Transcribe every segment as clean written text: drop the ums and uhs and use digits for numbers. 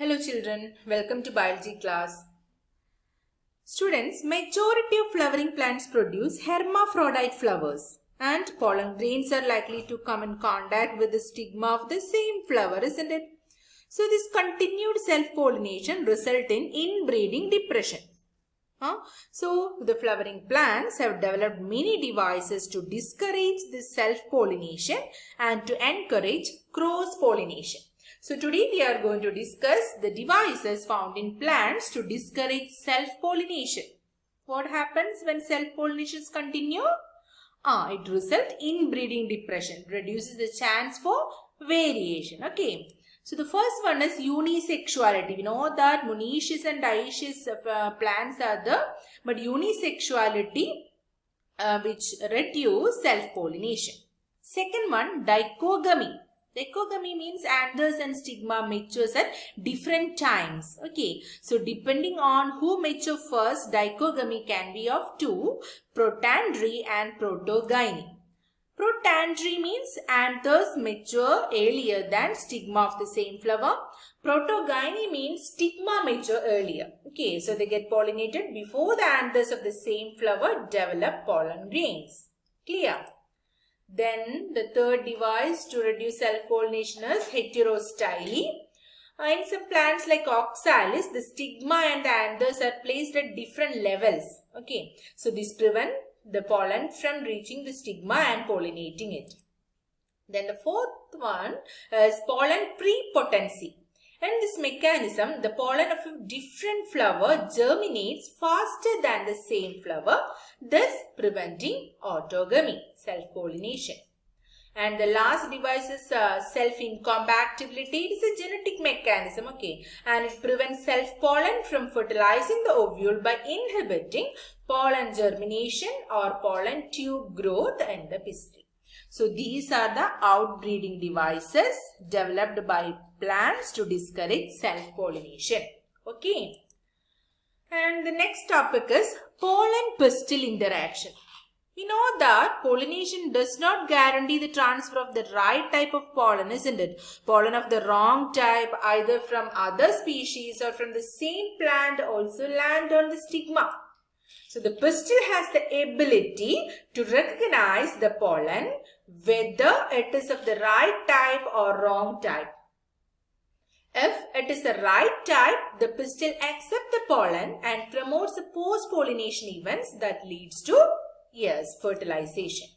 Hello children, welcome to biology class. Students, majority of flowering plants produce hermaphrodite flowers and pollen grains are likely to come in contact with the stigma of the same flower, isn't it? So this continued self-pollination result in inbreeding depression. So the flowering plants have developed many devices to discourage this self-pollination and to encourage cross-pollination. So today we are going to discuss the devices found in plants to discourage self-pollination. What happens when self-pollinations continue? It results in breeding depression, reduces the chance for variation. Okay. So the first one is unisexuality. We know that monoecious and dioecious plants are there, but unisexuality which reduce self-pollination. Second one, dichogamy. Dichogamy means anthers and stigma matures at different times. Okay, so depending on who mature first, dichogamy can be of two, protandry and protogyny. Protandry means anthers mature earlier than stigma of the same flower. Protogyny means stigma mature earlier. Okay, so they get pollinated before the anthers of the same flower develop pollen grains. Clear? Then the third device to reduce self-pollination is heterostyle. In some plants like oxalis, the stigma and the anthers are placed at different levels. Okay, so this prevents the pollen from reaching the stigma and pollinating it. Then the fourth one is pollen prepotency. In this mechanism, the pollen of a different flower germinates faster than the same flower, thus preventing autogamy, self-pollination. And the last device is self-incompatibility. It is a genetic mechanism, okay, and it prevents self-pollen from fertilizing the ovule by inhibiting pollen germination or pollen tube growth in the pistil. So these are the outbreeding devices developed by plants to discourage self-pollination. Okay. And the next topic is pollen-pistil interaction. We know that pollination does not guarantee the transfer of the right type of pollen, isn't it? Pollen of the wrong type, either from other species or from the same plant, also land on the stigma. So the pistil has the ability to recognize the pollen, whether it is of the right type or wrong type. If it is the right type, the pistil accepts the pollen and promotes the post-pollination events that leads to fertilization.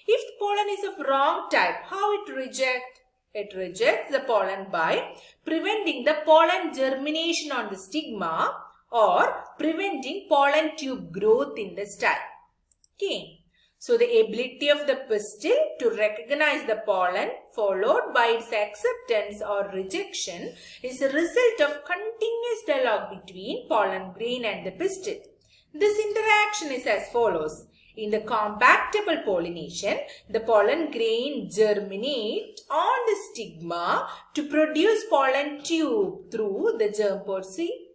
If the pollen is of wrong type, how it rejects? It rejects the pollen by preventing the pollen germination on the stigma or preventing pollen tube growth in the style. Okay. So the ability of the pistil to recognize the pollen followed by its acceptance or rejection is a result of continuous dialogue between pollen grain and the pistil. This interaction is as follows. In the compatible pollination, the pollen grain germinate on the stigma to produce pollen tube through the germ pod. See,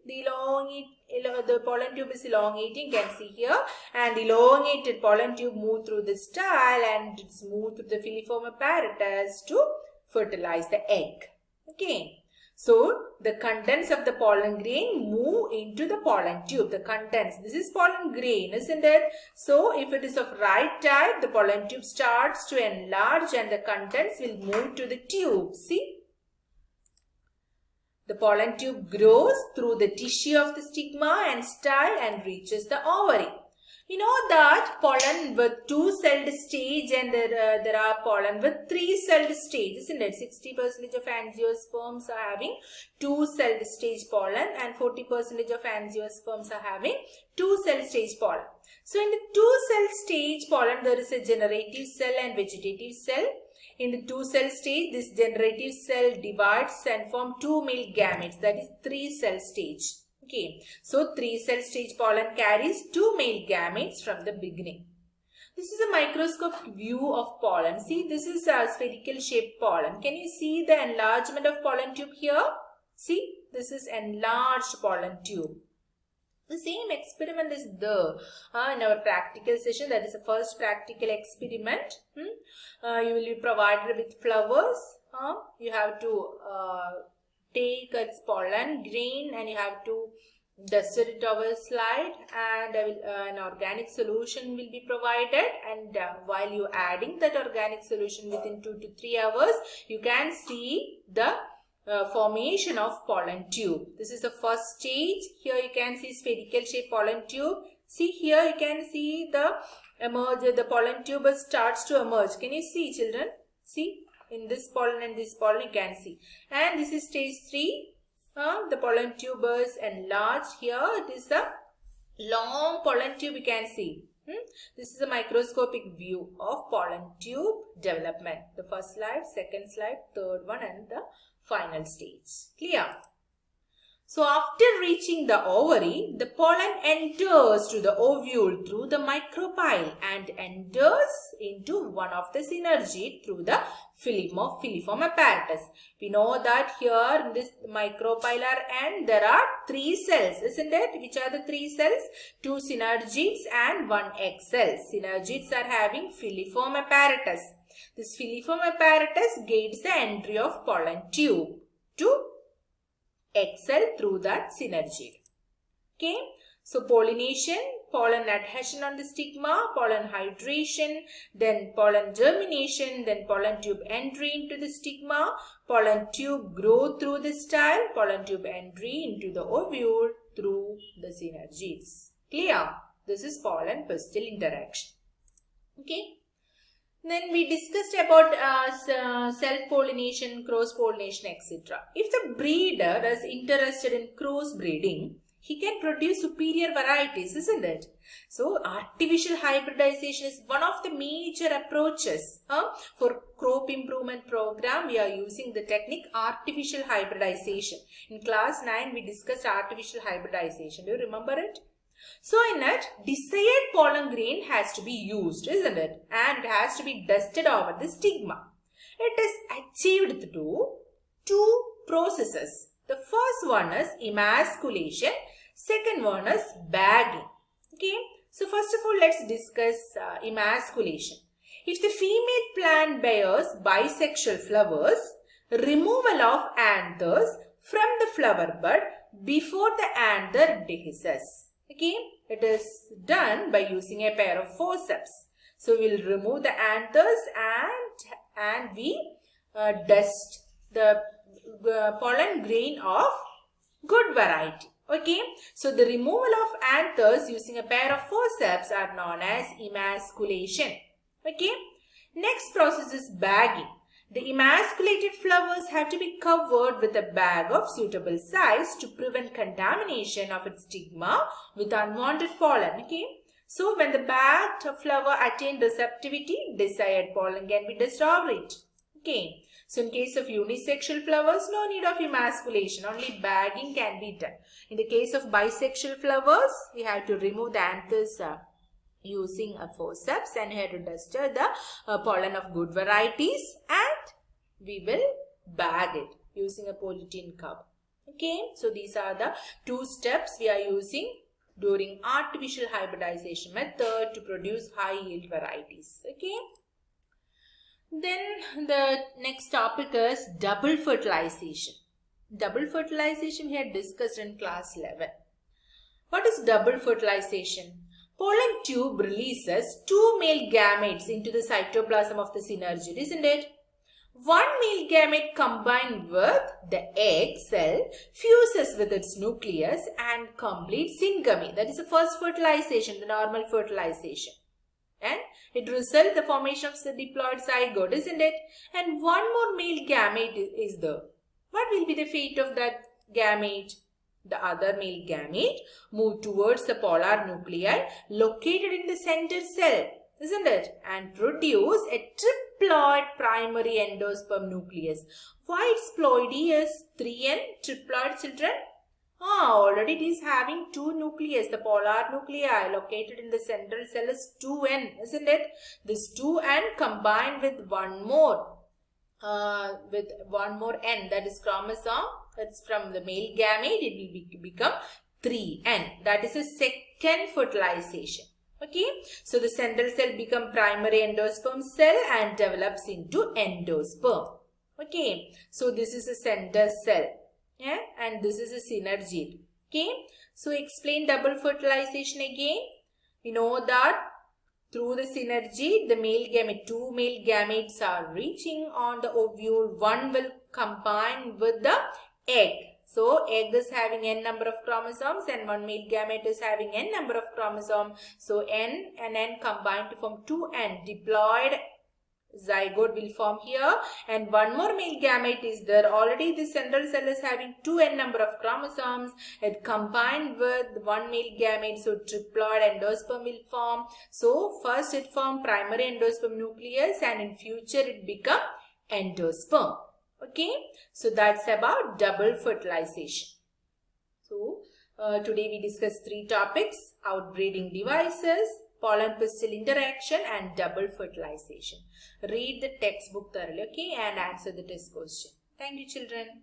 the pollen tube is elongating, you can see here, and elongated pollen tube move through the style and it's moved through the filiform apparatus to fertilize the egg. Okay. So, the contents of the pollen grain move into the pollen tube. The contents, this is pollen grain, isn't it? So, if it is of right type, the pollen tube starts to enlarge and the contents will move to the tube. See? The pollen tube grows through the tissue of the stigma and style and reaches the ovary. We know that pollen with two-celled stage and there are pollen with three-celled stage, isn't it? 60% of angiosperms are having two-celled stage pollen and 40% of angiosperms are having two-celled stage pollen. So in the two-cell stage pollen, there is a generative cell and vegetative cell. In the two-cell stage, this generative cell divides and forms two male gametes, that is three-cell stage. Okay, so three-cell stage pollen carries two male gametes from the beginning. This is a microscopic view of pollen. See, this is a spherical shaped pollen. Can you see the enlargement of pollen tube here? See, this is enlarged pollen tube. The same experiment is there in our practical session. That is the first practical experiment. You will be provided with flowers. You have to take its pollen grain and you have to dust it over a slide, and an organic solution will be provided, and while you adding that organic solution within 2 to 3 hours, you can see the formation of pollen tube. This is the first stage. Here you can see spherical shaped pollen tube. See here you can see the pollen tube starts to emerge. Can you see, children? See, in this pollen and this pollen you can see. And this is stage 3. The pollen tube is enlarged. Here it is a long pollen tube you can see. This is a microscopic view of pollen tube development. The first slide, second slide, third one, and the final stage. Clear? So after reaching the ovary, the pollen enters to the ovule through the micropyle and enters into one of the synergy through the filiform apparatus. We know that here in this micropylar end there are 3 cells, isn't it? Which are the 3 cells? 2 synergids and 1 egg cell. Synergids are having filiform apparatus. This filiform apparatus gates the entry of pollen tube to egg cell through that synergy. Okay. So pollination, pollen adhesion on the stigma, pollen hydration, then pollen germination, then pollen tube entry into the stigma, pollen tube growth through the style, pollen tube entry into the ovule through the synergies. Clear? This is pollen pistil interaction. Okay. Then we discussed about self-pollination, cross-pollination, etc. If the breeder is interested in cross-breeding, he can produce superior varieties, isn't it? So, artificial hybridization is one of the major approaches. For crop improvement program, we are using the technique artificial hybridization. In class 9, we discussed artificial hybridization. Do you remember it? So in it, desired pollen grain has to be used, isn't it? And it has to be dusted over the stigma. It is achieved through 2 processes. The first one is emasculation. Second one is bagging. Okay. So first of all, let's discuss emasculation. If the female plant bears bisexual flowers, removal of anthers from the flower bud before the anther dehisces. Okay, it is done by using a pair of forceps. So we will remove the anthers and we dust the pollen grain of good variety. Okay, so the removal of anthers using a pair of forceps are known as emasculation. Okay, next process is bagging. The emasculated flowers have to be covered with a bag of suitable size to prevent contamination of its stigma with unwanted pollen. Okay. So when the bagged flower attains receptivity, desired pollen can be dusted over it. Okay. So in case of unisexual flowers, no need of emasculation. Only bagging can be done. In the case of bisexual flowers, we have to remove the anthers using a forceps and here to dust the pollen of good varieties, and we will bag it using a polythene cover. Okay, so these are the 2 steps we are using during artificial hybridization method to produce high yield varieties. Okay, then the next topic is double fertilization. Double fertilization we had discussed in class 11. What is double fertilization? Pollen tube releases 2 male gametes into the cytoplasm of the synergid, isn't it? 1 male gamete combined with the egg cell fuses with its nucleus and completes syngamy. That is the first fertilization, the normal fertilization. And it results the formation of the diploid zygote, isn't it? And 1 more male gamete is there. What will be the fate of that gamete? The other male gamete move towards the polar nuclei located in the center cell, isn't it? And produce a triploid primary endosperm nucleus. Why it's ploidy is 3N, triploid, children? Already it is having 2 nucleus. The polar nuclei located in the central cell is 2N, isn't it? This 2N combined with one more N, that is chromosome. That's from the male gamete, it will become 3N. That is a second fertilization. Okay. So the central cell become primary endosperm cell and develops into endosperm. Okay. So this is a center cell. Yeah? And this is a synergy. Okay. So explain double fertilization again. We know that through the synergy, the male gamete, two male gametes are reaching on the ovule. One will combine with the egg. So, egg is having n number of chromosomes and one male gamete is having n number of chromosomes. So, n and n combine to form 2n. Diploid zygote will form here, and one more male gamete is there. Already the central cell is having 2n number of chromosomes. It combined with one male gamete, so triploid endosperm will form. So first it formed primary endosperm nucleus and in future it become endosperm. Okay, so that's about double fertilization. So today we discussed 3 topics: outbreeding devices, pollen pistil interaction and double fertilization. Read the textbook thoroughly, okay, and answer the test question. Thank you, children.